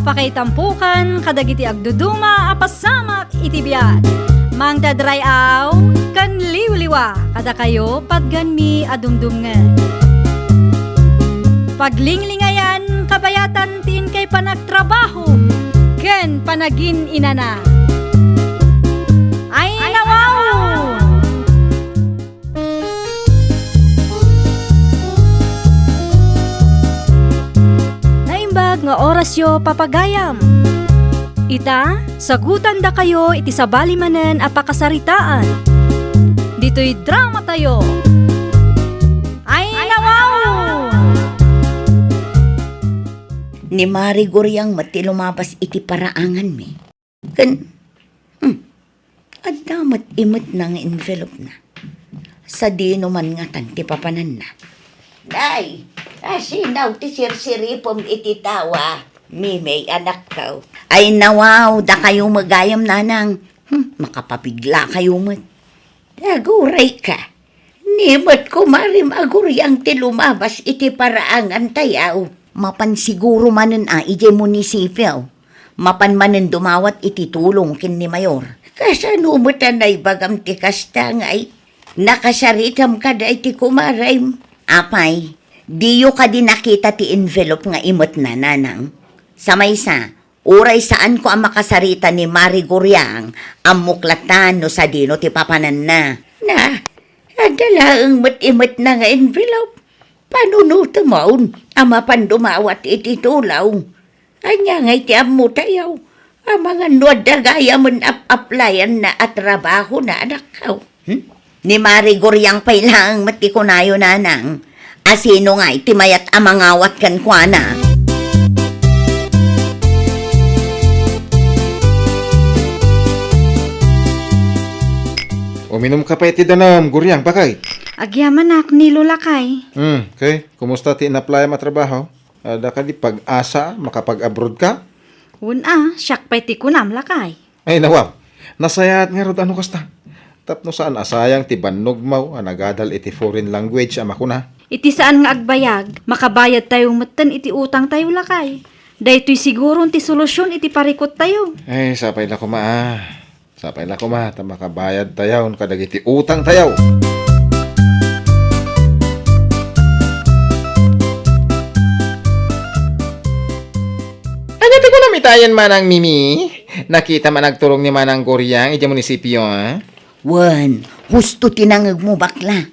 apakaitampukan kadagiti agduduma apasamak iti biat. Mang dadrayaw kan liwliwa kada kayo patganmi adumdumngen. Paglinglingayan kabayatan tin kay panagtrabaho ken panagin inana. Ay nawaw! Naimbag nga orasyo papagayam. Ita, sagutan da kayo iti sabali manen apakasaritaan. Dito'y drama tayo. Ay nawaw! Ni Mari Guriang mati lumabas iti paraangan mi. At damat imot na nga envelope na. Sa di naman nga tanti papanan na. Day, asinaw ti sirsiripom iti tawa. May anak ka. Ay nawaw, da kayo magayam nanang. Makapabigla kayo mat. Aguray ka. Nimot ko marim aguriang ti lumabas iti paraangan tayaw. Mapan siguro manen ije munisipyo. Mapan manen dumawat iti tulong kin ni Mayor. Kasanumutan ay bagam ti kastangay. Nakasaritam ka da iti kumaray. Apay, diyo ka din nakita ti envelope nga imot na nanang. Sa maysa, uray saan ko ang makasarita ni Mari Guriang ang muklatan no sa dino ti papanan na. Na, adalaang mat-imot na nga envelope. Panunuto maun, ama pandumawat iti tulaw. Anya nga iti amu tayaw. Ang mga nuadagaya mo ap-applyan na at trabaho na anak ka. Ni Mari Guriang pailang matikunayo nanang. Asino nga iti mayat amangawat kan kwa na. Uminom ka pa iti danam, Guriang, bakay? Agyaman ak ni Lulakay. Okay. Kumusta ti in-apply matrabaho? Ada ka di pag-asa, makapag-abroad ka? Una, siyak pa'y ti kunam lakay. Ay, nawaw. Nasayat nga rod ano kasta. Tapno saan asayang ti bannog mo, nagadal iti foreign language, ama ko na. Iti saan nga agbayag, makabayad tayo matan iti utang tayo lakay. Daytoy siguro ti solusyon iti parikot tayo. Ay, sapay na ko ma. Sapay na ko ma, makabayad tayaw, kadagiti utang tayaw. Agad ko namitayan manang Mimi. Nakita man nagturong ni manang Guriang, iti munisipyo, ha? Wan, husto tinangag mo bakla.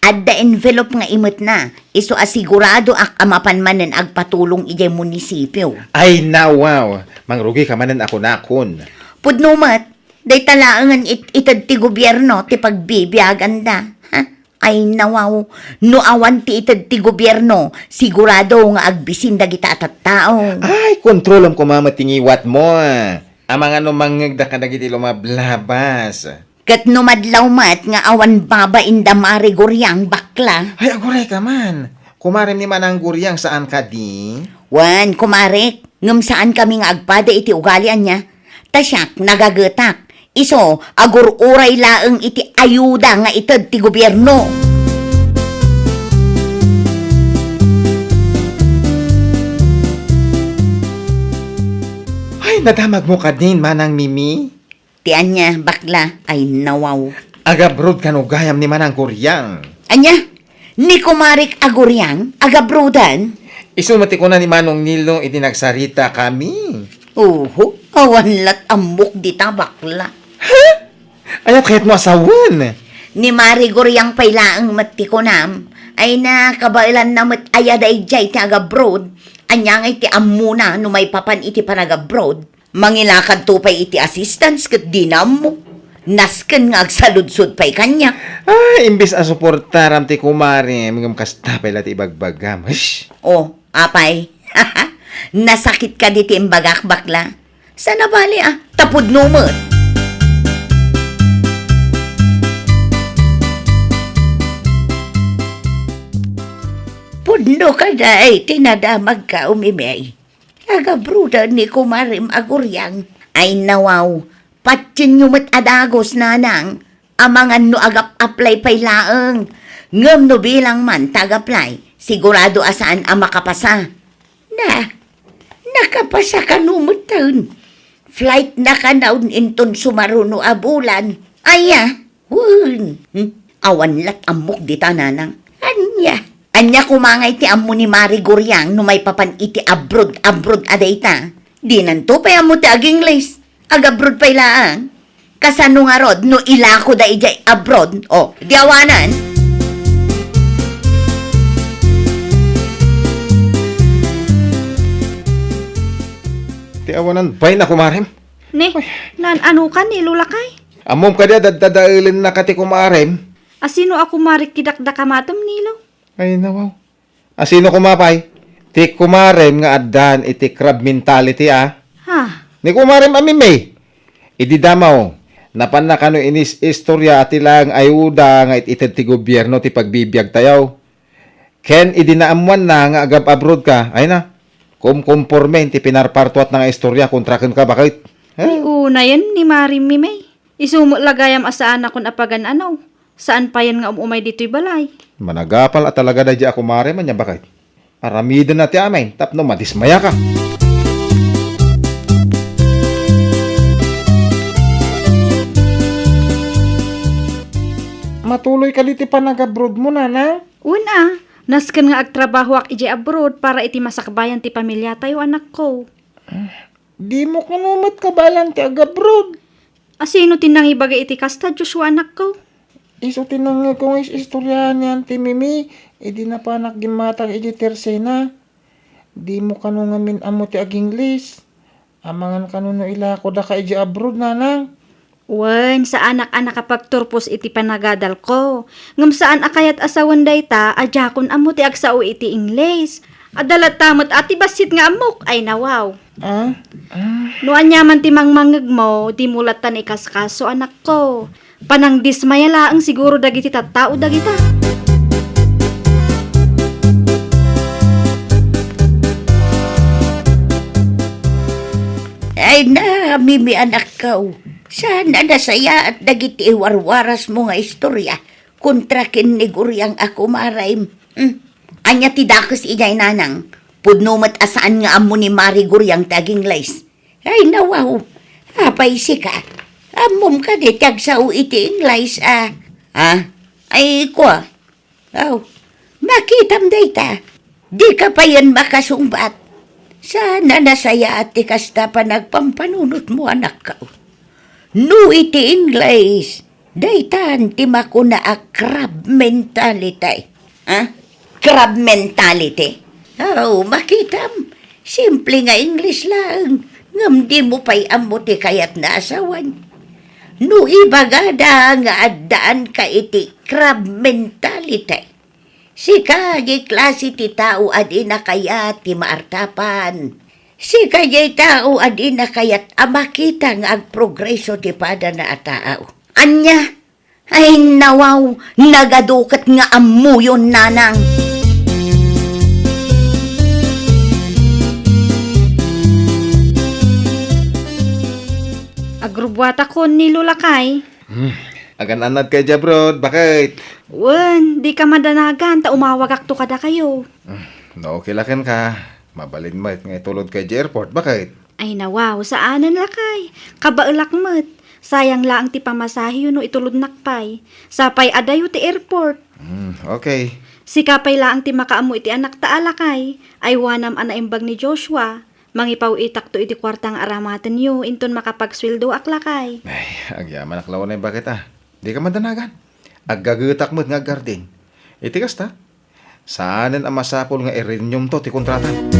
Adda envelope nga imot na. Iso asigurado ak amapan manen agpatulong ijay munisipyo. Ay, nawaw. Mangrugi ka manan ako nakon. Pudnumat, day talaangan itad ti gobyerno ti pagbibiyagan da. Ha? Ay nawaw, no awan ti itad ti gobyerno, sigurado nga agbisin dagita at tao. Ay, kontrolam ko mamatingiwat mo. Amang ano mangagda ka nagiti lumablabas. Kat no madlaw mat nga awan baba inda Mari Guriang bakla. Ay, aguray ka man. Kumarim ni manang Guriang saan ka di? Wan, kumarek, ngam saan kami nga agpada iti ugalian niya. Tasyak, nagagetak. Iso, agur-uray laeng iti ayuda nga itad ti gobyerno. Ay, nadamag mo ka din, manang Mimi. Tian niya, bakla, ay nawaw. Agabrod ka no gayam ni manang Guriang. Anya, ni kumarik aguryang, agabrudan. Isumati ko na ni Manong Nilo, itinagsarita kami. Uho, awan lat amok di ta bakla. Ayat kahit mo asawan. Ni Mari Guriang pailaang matikunam, ay na kabailan na mat ayaday jay ti agabroad. Anya nga iti amuna no may papan iti panagabroad. Mangilakad to pa'y iti assistance kat dinam mo. Nasken nga agsaludsod pa'y kanya. Imbis a suportaram ti kumari, mingam kasta pala ti ibagbagam. Hish! Oh, apay. Nasakit ka diti imbagak bakla. Sana bali tapod numot. Pudno ka day, tinadamag ka umimay. Agabruda ni kumarim aguryang. Ay nawaw, patsin yung adagos nanang. Amangan no agap-apply pay laeng. Ngam no bilang man tagaplay, sigurado asaan ang makapasa. Nakapasa ka numutun. Flight na ka naun inton sumaruno abulan. Aya, wun. Awan lat amok di tananang. Anya kumangay ti amo ni Mari Guriang no may papan iti abroad aday ta. Di nanto pa amo ti aging lays. Agabroad pa ilaang. Kasano nga rod no ilako da ijay abroad. O, di awanan. Ti awanan bay na kumarem. Ne, ano ka ni Lulakay? Amom ka dia dadadailin na kati kumarem. Asino ako marik kidakda kamatom nilo? Ay nawaw. Asino kumapay? Ti kumarem nga addan iti crab mentality Ha? Ni kumarem amimay. Idi damaw. Napan na kano inis istorya ati lang ayuda nga ited ti gobyerno ti pagbibiyag tayaw. Ken idi naamuan na nga agab abroad ka. Ay na. Kumpormen ti pinarpartuat na nga istorya kontraken ka bakit? Ay, una yan ni Mari Mimay. Isumo lagayam asaan akon apagan ano. Saan pa yan nga umay dito'y balay? Managapal at talaga da di ako mare man niya bakit? Aramidin na ti amin, tapno madismaya ka. Matuloy ka liti pa nag-abroad mo na. Una, nasken nga agtrabaho ak ije abroad para iti masakbayan ti pamilya tayo anak ko. Di mo kanumat ka balang ti ag-abroad. Asino tinang ibagay iti kasta Joshua anak ko? Iso tinangay kong istorya niyan ti Mimi, di na pa naggimatang iji tersena. Di mo kanungamin amo ti aging lis. Amangan kanuno ila ko da ka iji abroad nanang. Wen, sa anak-anak kapag turpos iti panagadal ko. Ngam saan akayat asawan dayta, adjakon amo ti agsao iti Ingles. Adalat tamot ati basit nga amok, ay nawaw. Nuan yaman ti mangmangag mo, di mulatan ikaskaso anak ko. Panang dismaya laang siguro dagiti tattao dagita. Ay na, Mimi anak ko. Sana nasaya at dagiti iwarwaras mo nga istorya. Kontra kin ni Guriang ako maraim. Anya ti dakes ijay nanang. Pudnumat asaan nga amo ni Mari Guriang taging lays. Ay nawaw. Apay sika. Amom ka di tagsao iti inglays Ay kwa. Makitam dayta. Di ka pa yan makasumbat. Sana nasaya at tikasta pa nagpampanunot mo anak ka. No iti inglays. Daytan ti makuna a crab mentality. Crab mentality? Makitam. Simple nga English lang. Ngam di mo pa'y amo ti kayat na asawan. No ibagada nga addaan ka iti crab mentality. Si kaya klase ti tao adi na kayat ti maartapan. Si kaya tao adi na kayat amakita nga agprogreso ti pada na atao. Anya, ay nawaw, nagadukat nga amuyon nanang. Agrubwata ko ni Lulakay. Agan-anad kay Jabrod, bakit? Wen, di ka madanagan, ta umawagak to kada kayo. No, kilakan ka. Mabalin mo nga itulod kay airport, bakit? Ay nawaw, saanan lakay? Kabaulak met. Sayang laang ti pamasahe yun no itulod nakpay. Sapay adayo ti airport. Okay. Si kapay laang ti makaamo iti anak ta alakay. Ay wanam anaimbag ni Joshua. Mangipaw itak to iti kwartang aramatan yo. Inton makapagsweldo aklakay. Ay, agyaman aklaw na yung bakit Di ka madanagan. Aggagutak mo't nga garden. Itikas ta. Saanan ang masapol nga irinyom to ti kontratan.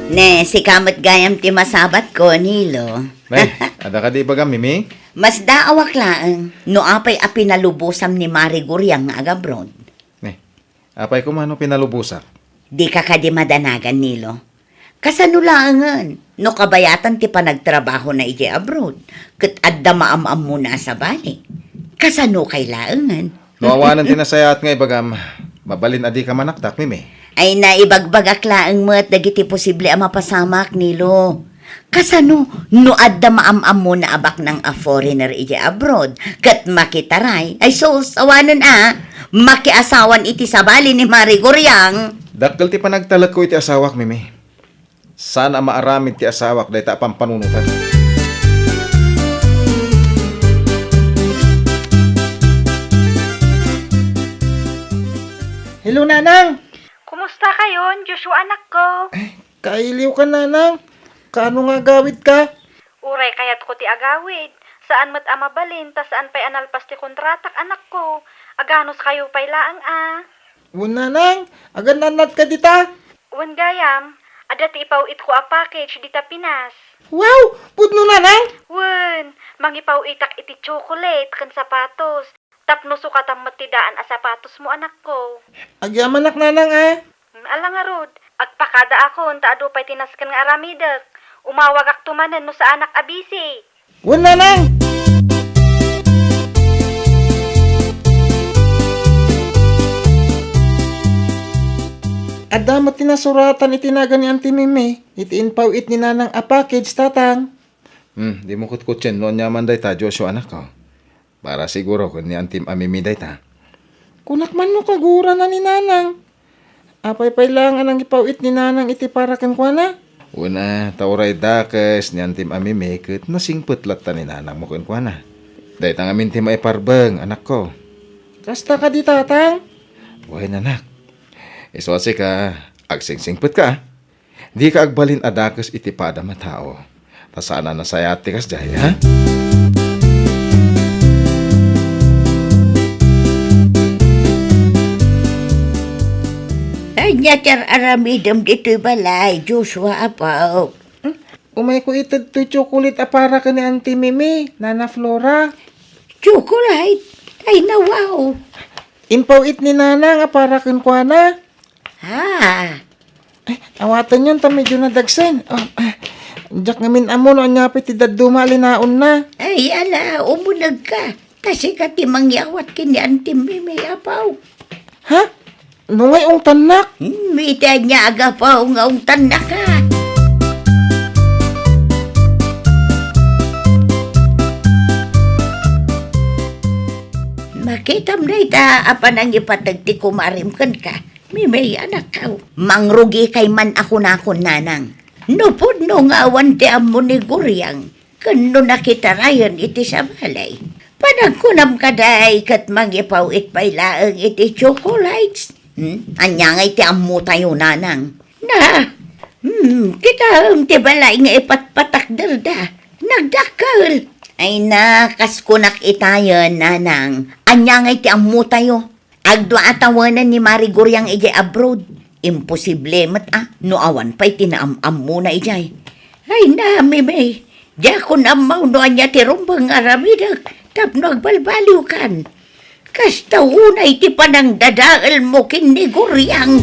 Ne, si kamat gayam ti masabat ko, Nilo. May, ada ka di ba Mimi? Mas daawak laang, no apay a pinalubusam ni Mari Guriang nga agabron. Ne, apay kumano pinalubusak? Di ka di madanagan, Nilo. Kasano laangan, no kabayatan ti panagtrabaho na iti abroad, kat adda maamam mo na sa bali. Kasano kay laangan? Nawawanan tinasayat nga ibagam, mabalin adi ka manaktak, Mimi. Ay naibagbagak laang mo at dagiti posible ang mapasamak, Nilo. Kasano, no adda maamam mo na abak ng a foreigner iti abroad, kat makitaray, ay so, sawanan makiasawan iti sabali ni Mari Goryang. Dakkel ti panagtalag ko iti asawak, Mimi. Sana maaramid ti asawak dahi ta pampanunutan. Hello, Nanang! Kumusta kayo, Joshua anak ko? Kailiw ka, Nanang. Kaano nga gawid ka? Uray kayat ko ti agawid. Saan mat amabalin, ta saan pa'y analpas ti kontratak anak ko. Aganos kayo pa'y laang Wan, Nanang. Agan nanat ka dita. Wan gayam, ada ti ipaw it ko a package dita Pinas. Wow! Pudno, Nanang! Wan, mangipaw itak iti chocolate kan sapatos. Tapno sukatang matidaan a sapatos mo anak ko. Agyamanak, Nanang, Alang nga rod, agpakada ako, taado pa'y tinaskan nga aramidak. Umawag ak tumanan no sa anak abisi. Wan, Nanang! Ada mo tinasuratan itinaga ni Auntie Mimi. Itiin it ni Nanang a package, tatang. Di mo kutkutsin noon yaman dahi ta, Joshua anak ko. Para siguro kung ni Antim Amimi dahi ta. Kunak man no kagura na ni Nanang. Apay lang anang ipawit ni Nanang iti para kan kwa na. Una, tauray dakes ni Antim Amimi ket nasingpet latta ni nanang mo kun kwa na. Dahi ta ngamin ti maiparbeng, anak ko. Kasta ka di, tatang. Buhay nanak. Iswasi ka, agsingsingpet ka. Di ka agbalin adakes iti pada matao. Tasana na sayati kas jay, ha? Anya tar aramidam dito'y balay, Joshua apaw. Umay ko itad to chocolate a para ka ni Auntie Mimi, Nana Flora. Chocolate? Ay nawaw. Impawit ni Nanang a para kan kwa na. Ha? Awatan yun, ta medyo nadagsan. Diyak ngamin amo no anyapit ti daduma alinaon na. Ay ala, umunag ka. Kasi ka timangyawat kini Auntie Mimi apaw. Ha? Nungay ong tanak. Mita niya aga pa nga ung tanak ka. Makitam na ita, apa nang ipatagti kumarimkan ka. May anak ka. Mangrugi kay man ako na akong nanang. Nupod no nga awan ti amo ni Guryang. Kano nakita rayon iti sa balay. Panagkunam ka day kat mangipaw it pailaang iti chocolates. Anya nga iti amo tayo nanang. Na, kita ang ti balay nga ipatpatakder da. Nagdakal. Ay nakas kunak itayon nanang. Anya nga iti amo tayo. Agdo atawanan ni Mari Goryang ijay abroad. Imposible mat no awan pa'y tinaam-am muna ijay. Ay na, Mimi. Diya ko namaw no anya ti rumbang aramidag. Tapno agbalbaliw kan. Kasta unay ti panang dadaal mo kin ni Goryang.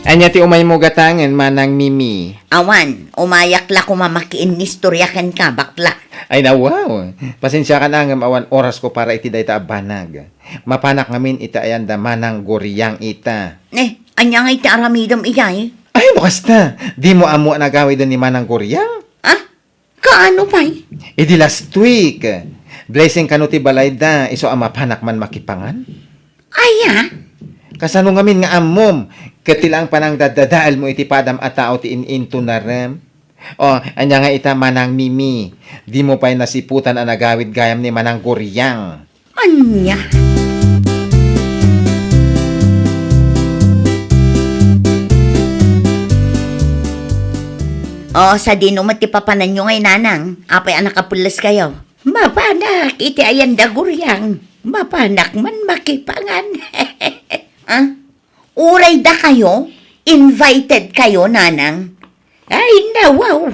Anya ti umay mo gatangan, manang Mimi. Awan, umayak la ko mamakiin ni istoryakan ka, bakla. Ay na wow. Pasensya ka na ngam awan oras ko para iti dayta abanag. Mapanak ngamin ita ayanda manang Goryang ita. Anya nga iti aramidam iyay? Ay bukas na. Di mo amo nagawid ni manang Goryang. Kaano pa'y? Idi last week. Blessing kano ti balay da. Iso ang mapanak man makipangan. Aya? Kasano ngamin nga amom. Katilang panang dadadaal mo iti padam at tao ti ininto na rem. O, anya nga ita manang Mimi. Di mo pa'y nasiputan ang nagawid gayam ni manang Goryang. Anya? O, sa dinumat ti papanan nyo ngay nanang. Apay anak kapulas kayo. Mapanak, iti ayan da Goryang. Mapanak man makipangan. Uray da kayo? Invited kayo, nanang? Ay, nawaw.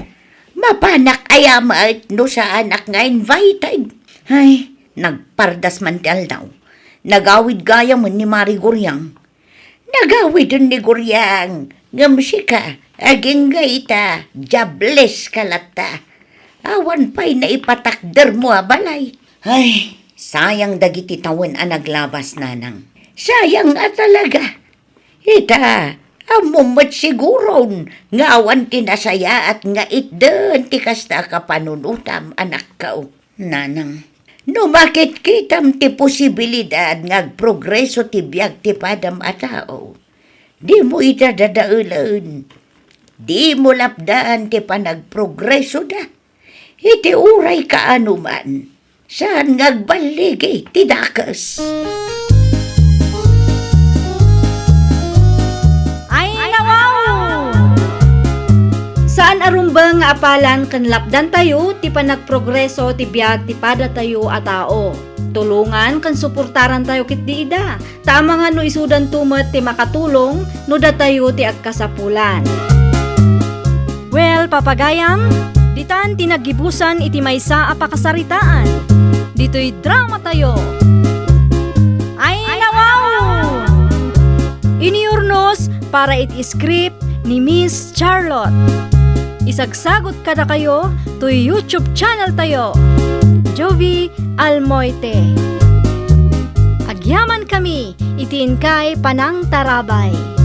Mapanak ayamat no sa anak nga invited. Ay, nagpardas man ti aldaw. Nagawid gaya mo ni Mari Goryang. Nagawid ni Goryang. Ngamsi ka, aging gaita, jables kalata. Awan pa'y naipatakder mo balay. Ay, sayang dagiti tawon ang naglabas nanang. Sayang nga talaga. Ita, amumot siguron. Ngawan tinasaya at nga itden ti kasta kapanunutam anak kao. Nanang, numakit kitam ti posibilidad ngagprogreso ti biag ti padam a tao. Di mo idadadaulan. Di mo lapdaan ti panagprogreso da. Iti uray kaano man. Saan ngagbaligi ti dakas. Ay nawaw! Saan arumba nga apalan kan lapdan tayo ti panagprogreso ti biag ti pada tayo a tao. Tulungan kan suportaran tayo kit di ida. Tama nga no isudan tumet ti makatulong no da tayo ti agkasapulan. Well, papagayam, ditan tinagibusan iti maysa a pakasaritaan. Dito'y drama tayo. Ay nawaw! Iniurnos para iti script ni Miss Charlotte. Isagsagot kada kayo to YouTube channel tayo. Jovi Almoite. Agyaman kami, itiin kay Panang Tarabay.